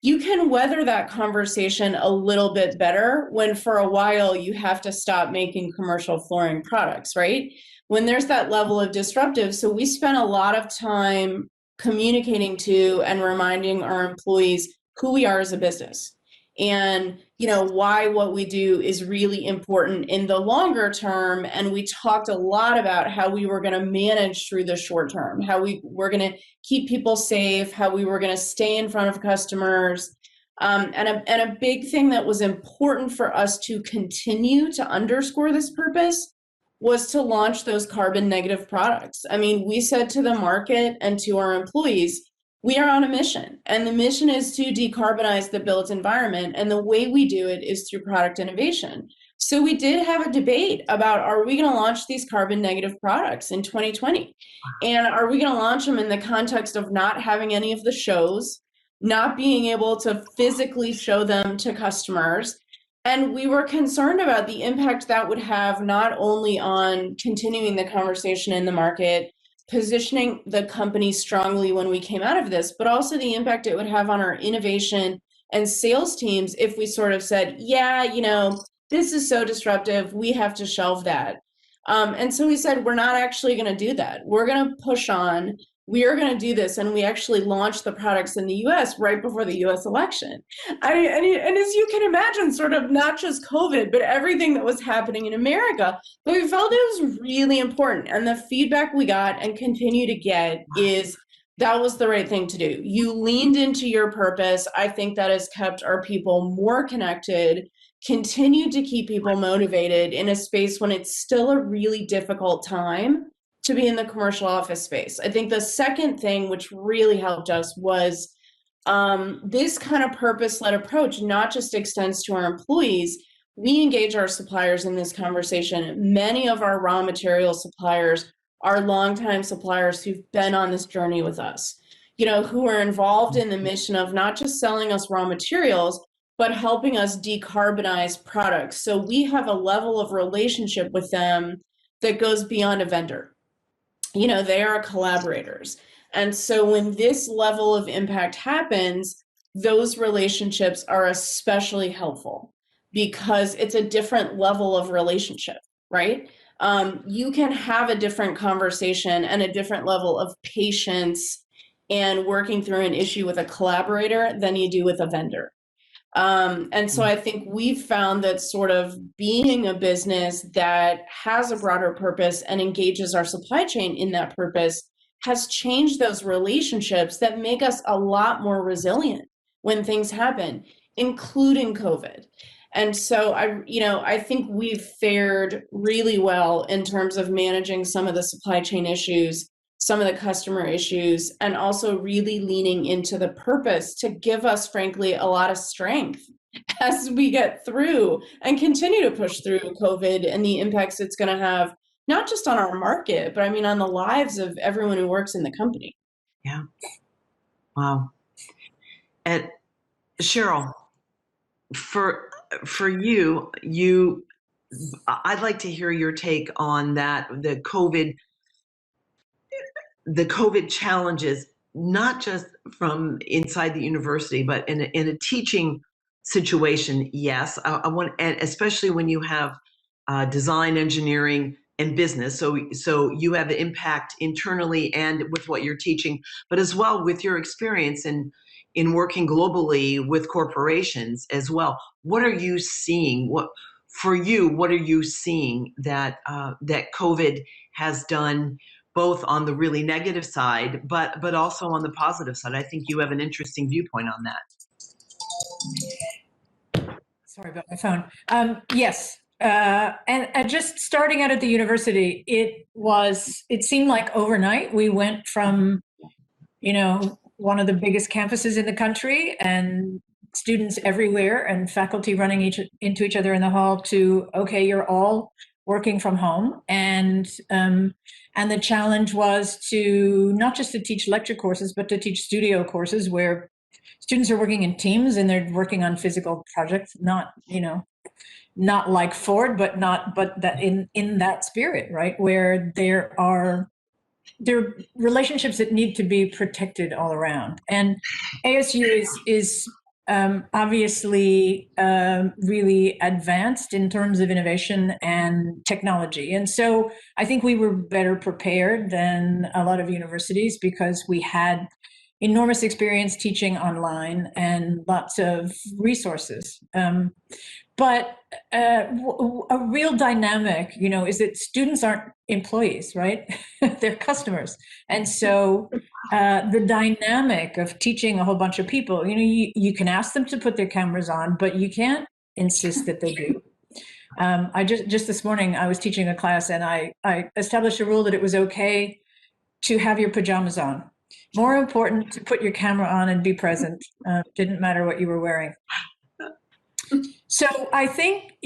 you can weather that conversation a little bit better when for a while you have to stop making commercial flooring products, right? When there's that level of disruptive. So we spent a lot of time communicating to and reminding our employees who we are as a business, and why what we do is really important in the longer term. And we talked a lot about how we were going to manage through the short term, how we were going to keep people safe, how we were going to stay in front of customers. And a big thing that was important for us to continue to underscore this purpose was to launch those carbon negative products. I mean, we said to the market and to our employees, we are on a mission, and the mission is to decarbonize the built environment. And the way we do it is through product innovation. So we did have a debate about, are we going to launch these carbon negative products in 2020? And are we going to launch them in the context of not having any of the shows, not being able to physically show them to customers? And we were concerned about the impact that would have not only on continuing the conversation in the market, positioning the company strongly when we came out of this, but also the impact it would have on our innovation and sales teams if we sort of said, yeah, this is so disruptive, we have to shelve that. And so we said, we're not actually going to do that. We're going to push on. We are going to do this. And we actually launched the products in the US right before the US election. And as you can imagine, sort of not just COVID, but everything that was happening in America. But we felt it was really important. And the feedback we got and continue to get is that was the right thing to do. You leaned into your purpose. I think that has kept our people more connected, continued to keep people motivated in a space when it's still a really difficult time to be in the commercial office space. I think the second thing which really helped us was this kind of purpose-led approach not just extends to our employees. We engage our suppliers in this conversation. Many of our raw material suppliers are longtime suppliers who've been on this journey with us, who are involved in the mission of not just selling us raw materials, but helping us decarbonize products. So we have a level of relationship with them that goes beyond a vendor. They are collaborators. And so when this level of impact happens, those relationships are especially helpful because it's a different level of relationship, right? You can have a different conversation and a different level of patience and working through an issue with a collaborator than you do with a vendor. And so I think we've found that sort of being a business that has a broader purpose and engages our supply chain in that purpose has changed those relationships that make us a lot more resilient when things happen, including COVID. And so I think we've fared really well in terms of managing some of the supply chain issues, some of the customer issues, and also really leaning into the purpose to give us, frankly, a lot of strength as we get through and continue to push through COVID and the impacts it's going to have, not just on our market, but on the lives of everyone who works in the company. Yeah. Wow. And Cheryl, for you, I'd like to hear your take on that, the COVID challenges, not just from inside the university, but in a teaching situation. Yes, I want, and especially when you have design, engineering, and business. So you have the impact internally and with what you're teaching, but as well with your experience in working globally with corporations as well. What are you seeing? What are you seeing that that COVID has done, both on the really negative side, but also on the positive side? I think you have an interesting viewpoint on that. Sorry about my phone. Yes. And just starting out at the university, it seemed like overnight we went from, one of the biggest campuses in the country and students everywhere and faculty running into each other in the hall to, okay, you're all working from home. And the challenge was to not just to teach lecture courses, but to teach studio courses where students are working in teams and they're working on physical projects, not like Ford, but that in that spirit, right? Where there are relationships that need to be protected all around. And ASU is obviously really advanced in terms of innovation and technology. And so I think we were better prepared than a lot of universities because we had enormous experience teaching online and lots of resources. But a real dynamic, is that students aren't employees, right? They're customers. And so the dynamic of teaching a whole bunch of people, you can ask them to put their cameras on, but you can't insist that they do. I just this morning, I was teaching a class and I established a rule that it was okay to have your pajamas on. More important to put your camera on and be present. Didn't matter what you were wearing. So I think,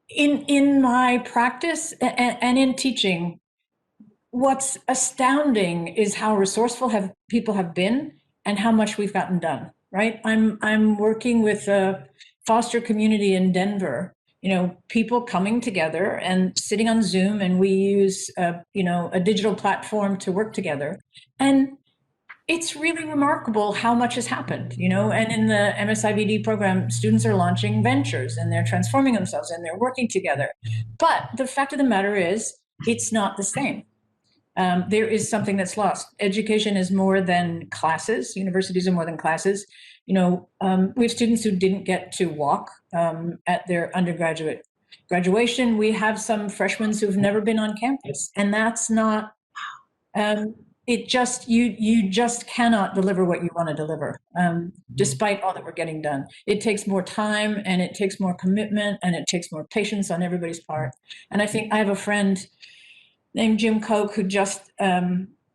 in my practice and in teaching, what's astounding is how resourceful people have been and how much we've gotten done, right? I'm working with a foster community in Denver, people coming together and sitting on Zoom, and we use, a digital platform to work together. And it's really remarkable how much has happened, and in the MSIVD program, students are launching ventures and they're transforming themselves and they're working together. But the fact of the matter is, it's not the same. There is something that's lost. Education is more than classes. Universities are more than classes. We have students who didn't get to walk at their undergraduate graduation. We have some freshmen who've never been on campus, and that's not. You just cannot deliver what you want to deliver, despite all that we're getting done. It takes more time, and it takes more commitment, and it takes more patience on everybody's part. And I think I have a friend named Jim Koch who just,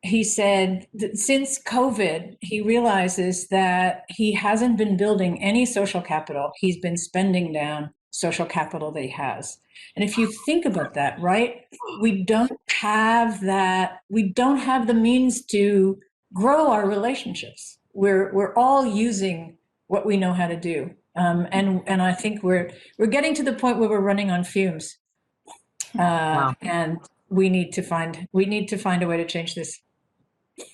he said that since COVID, he realizes that he hasn't been building any social capital. He's been spending down social capital that he has. And if you think about that, right, we don't have that. We don't have the means to grow our relationships. We're all using what we know how to do, and I think we're getting to the point where we're running on fumes, Wow. and we need to find a way to change this.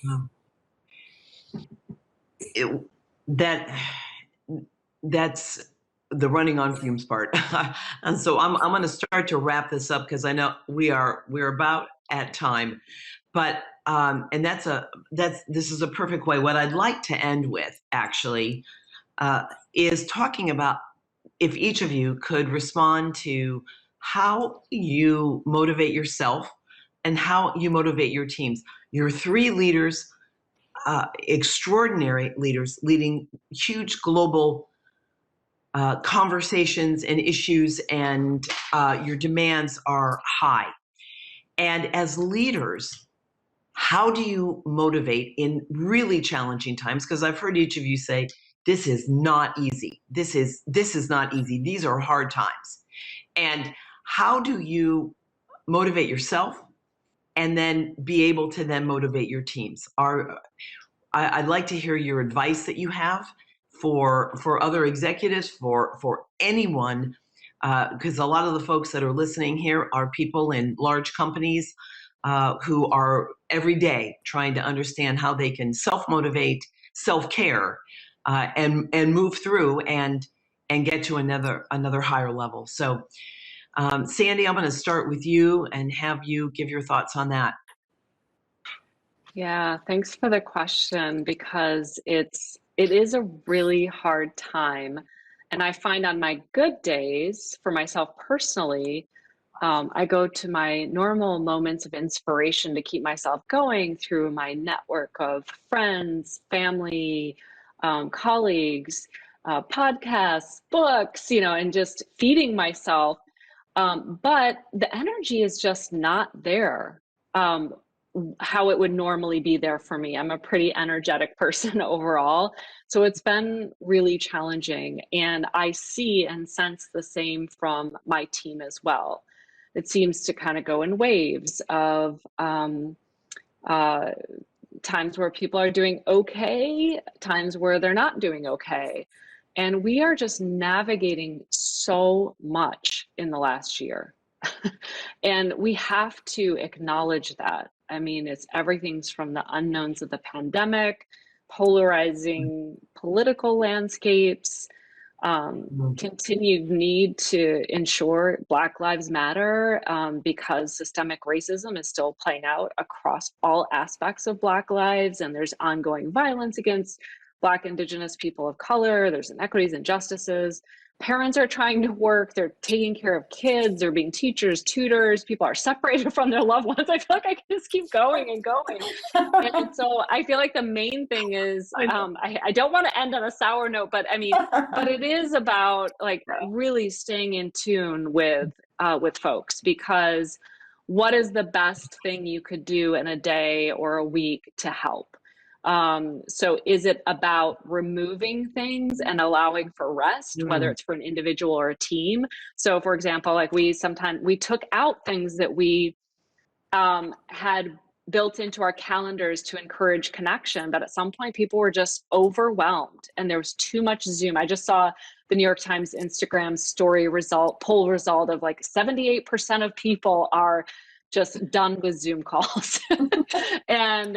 Wow. That's the running on fumes part. And so I'm going to start to wrap this up because I know we're about at time, but and this is a perfect way. What I'd like to end with actually is talking about if each of you could respond to how you motivate yourself and how you motivate your teams. You're three leaders, extraordinary leaders leading huge global conversations and issues, and your demands are high. And as leaders, how do you motivate in really challenging times? Because I've heard each of you say, this is not easy. This is not easy. These are hard times. And how do you motivate yourself and then be able to then motivate your teams? I'd like to hear your advice that you have for other executives, for anyone, because a lot of the folks that are listening here are people in large companies who are every day trying to understand how they can self-motivate, self-care, and move through and get to another higher level. So, Sandy, I'm going to start with you and have you give your thoughts on that. Yeah, thanks for the question, because it is a really hard time. And I find on my good days, for myself personally, I go to my normal moments of inspiration to keep myself going through my network of friends, family, colleagues, podcasts, books, and just feeding myself. But the energy is just not there. How it would normally be there for me. I'm a pretty energetic person overall. So it's been really challenging. And I see and sense the same from my team as well. It seems to kind of go in waves of times where people are doing okay, times where they're not doing okay. And we are just navigating so much in the last year. And we have to acknowledge that. I mean, everything's from the unknowns of the pandemic, polarizing political landscapes, continued need to ensure Black Lives Matter, because systemic racism is still playing out across all aspects of Black lives, and there's ongoing violence against Black, Indigenous people of color, there's inequities and injustices. Parents are trying to work, they're taking care of kids, they're being teachers, tutors, people are separated from their loved ones. I feel like I can just keep going and going. And so I feel like the main thing is, I don't want to end on a sour note, but I mean, but it is about like really staying in tune with folks, because what is the best thing you could do in a day or a week to help? So is it about removing things and allowing for rest, whether it's for an individual or a team? So for example, like we took out things that we had built into our calendars to encourage connection, but at some point people were just overwhelmed and there was too much Zoom. I just saw the New York Times Instagram poll result of like 78% of people are just done with Zoom calls. And,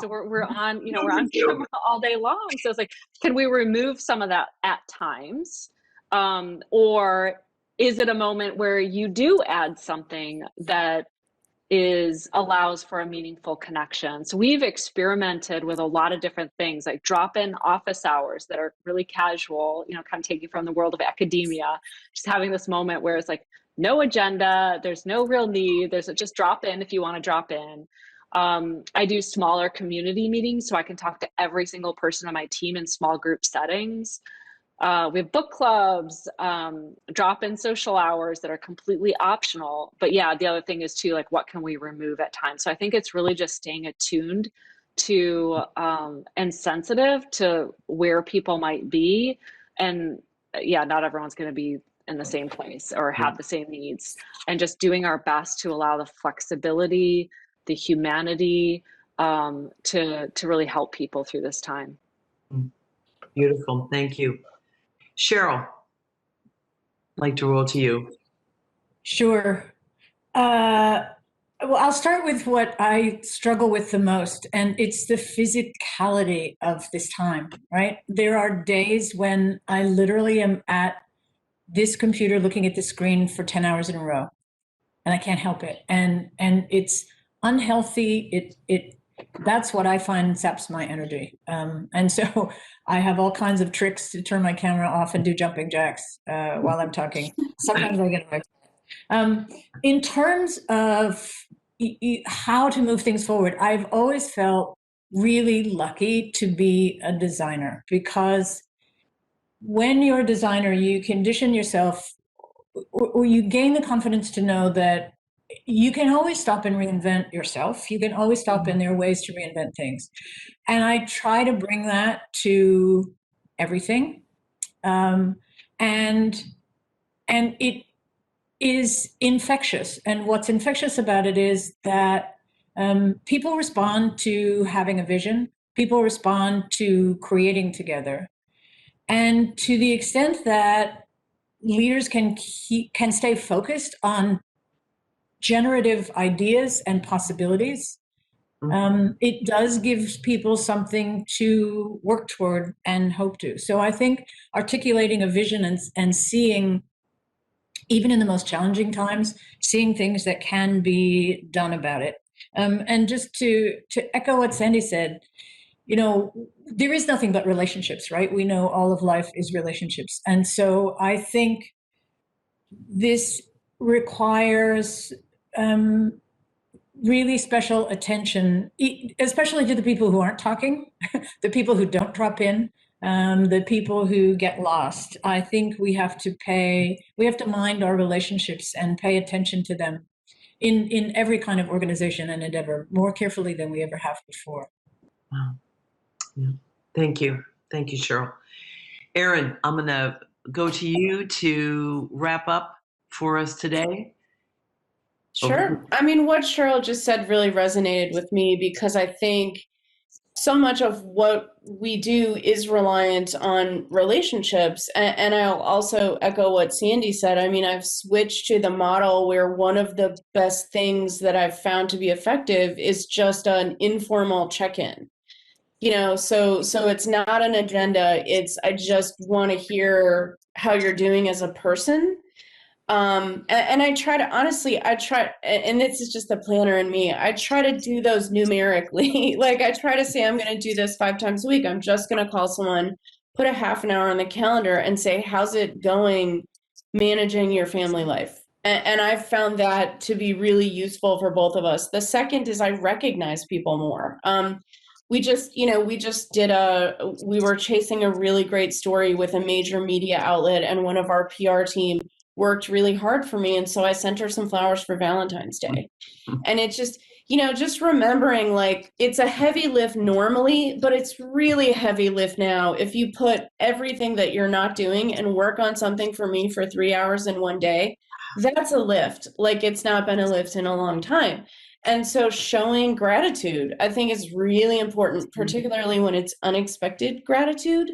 so we're on camera all day long. So it's like, can we remove some of that at times? Or is it a moment where you do add something that allows for a meaningful connection? So we've experimented with a lot of different things, like drop-in office hours that are really casual, kind of taking from the world of academia, just having this moment where it's like, no agenda, there's no real need, there's just drop in if you want to drop in. I do smaller community meetings so I can talk to every single person on my team in small group settings. We have book clubs, drop-in social hours that are completely optional. But yeah, the other thing is too, like, what can we remove at times? So I think it's really just staying attuned to and sensitive to where people might be. And yeah, not everyone's going to be in the same place or have the same needs, and just doing our best to allow the flexibility, the humanity, to really help people through this time. Beautiful. Thank you. Cheryl, I'd like to roll to you. Sure. Well, I'll start with what I struggle with the most, and it's the physicality of this time, right? There are days when I literally am at this computer looking at the screen for 10 hours in a row, and I can't help it. And it's unhealthy. That's what I find saps my energy. And so I have all kinds of tricks to turn my camera off and do jumping jacks while I'm talking. Sometimes I get away. In terms of how to move things forward, I've always felt really lucky to be a designer, because when you're a designer, you condition yourself, or you gain the confidence to know that you can always stop and reinvent yourself. You can always stop, and there are ways to reinvent things. And I try to bring that to everything. And it is infectious. And what's infectious about it is that people respond to having a vision. People respond to creating together. And to the extent that leaders can stay focused on generative ideas and possibilities, it does give people something to work toward and hope to. So I think articulating a vision and seeing, even in the most challenging times, seeing things that can be done about it. And just to echo what Sandy said, there is nothing but relationships, right? We know all of life is relationships. And so I think this requires really special attention, especially to the people who aren't talking, the people who don't drop in, the people who get lost. I think we have to mind our relationships and pay attention to them in every kind of organization and endeavor more carefully than we ever have before. Wow. Yeah. Thank you. Thank you, Cheryl. Erin, I'm going to go to you to wrap up for us today. Sure. I mean, what Cheryl just said really resonated with me, because I think so much of what we do is reliant on relationships. And I'll also echo what Sandy said. I mean, I've switched to the model where one of the best things that I've found to be effective is just an informal check-in. So it's not an agenda. It's, I just want to hear how you're doing as a person. And I try to, honestly, and this is just the planner in me. I try to do those numerically. Like, I try to say, I'm going to do this 5 times a week. I'm just going to call someone, put a half an hour on the calendar and say, how's it going managing your family life? And I've found that to be really useful for both of us. The second is I recognize people more. We were chasing a really great story with a major media outlet, and one of our PR team worked really hard for me. And so I sent her some flowers for Valentine's Day. And it's just, just remembering, like, it's a heavy lift normally, but it's really a heavy lift now. If you put everything that you're not doing and work on something for me for 3 hours in one day, that's a lift. Like, it's not been a lift in a long time. And so showing gratitude, I think, is really important, particularly when it's unexpected gratitude.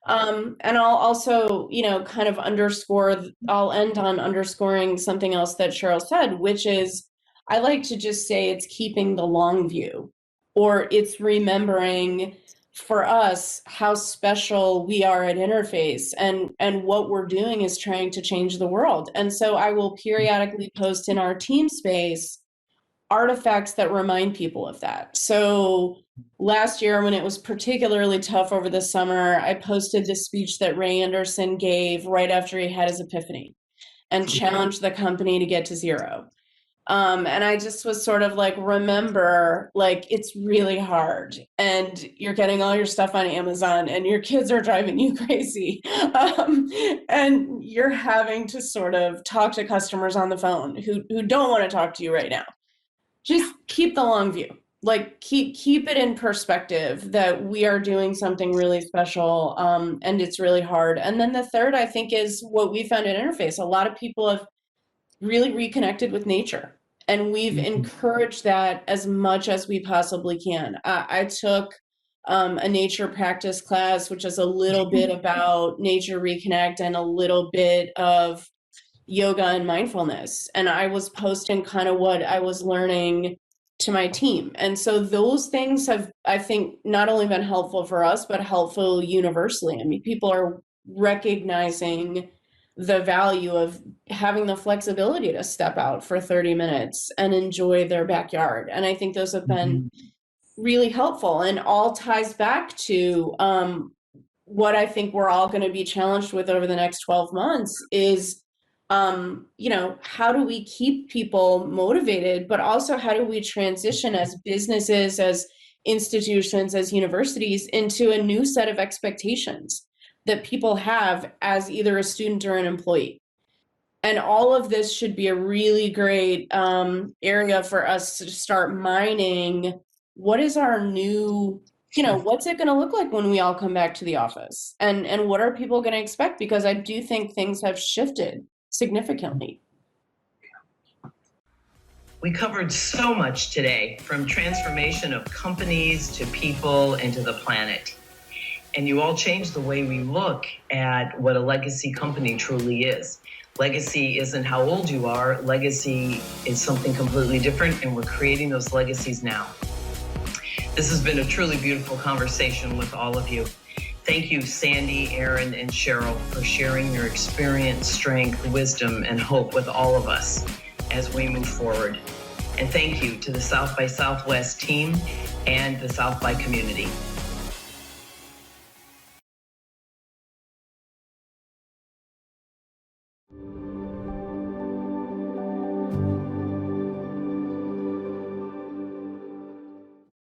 And I'll also, kind of I'll end on underscoring something else that Cheryl said, which is, I like to just say it's keeping the long view, or it's remembering for us how special we are at Interface, and what we're doing is trying to change the world. And so I will periodically post in our team space artifacts that remind people of that. So last year, when it was particularly tough over the summer, I posted this speech that Ray Anderson gave right after he had his epiphany and challenged the company to get to zero. And I just was sort of like, remember, like, it's really hard, and you're getting all your stuff on Amazon, and your kids are driving you crazy. And you're having to sort of talk to customers on the phone who don't want to talk to you right now. Just keep the long view. Like, keep it in perspective that we are doing something really special, and it's really hard. And then the third, I think, is what we found at Interface. A lot of people have really reconnected with nature, and we've encouraged that as much as we possibly can. I took a nature practice class, which is a little bit about nature reconnect and a little bit of yoga and mindfulness. And I was posting kind of what I was learning to my team. And so those things have, I think, not only been helpful for us, but helpful universally. I mean, people are recognizing the value of having the flexibility to step out for 30 minutes and enjoy their backyard. And I think those have been really helpful, and all ties back to what I think we're all going to be challenged with over the next 12 months is, how do we keep people motivated, but also how do we transition as businesses, as institutions, as universities into a new set of expectations that people have as either a student or an employee. And all of this should be a really great area for us to start mining. What is our new, what's it going to look like when we all come back to the office? And what are people going to expect? Because I do think things have shifted significantly. We covered so much today, from transformation of companies to people and to the planet. And you all changed the way we look at what a legacy company truly is. Legacy isn't how old you are. Legacy is something completely different, and we're creating those legacies now. This has been a truly beautiful conversation with all of you. Thank you, Sandy, Aaron, and Cheryl, for sharing your experience, strength, wisdom, and hope with all of us as we move forward. And thank you to the South by Southwest team and the South by community.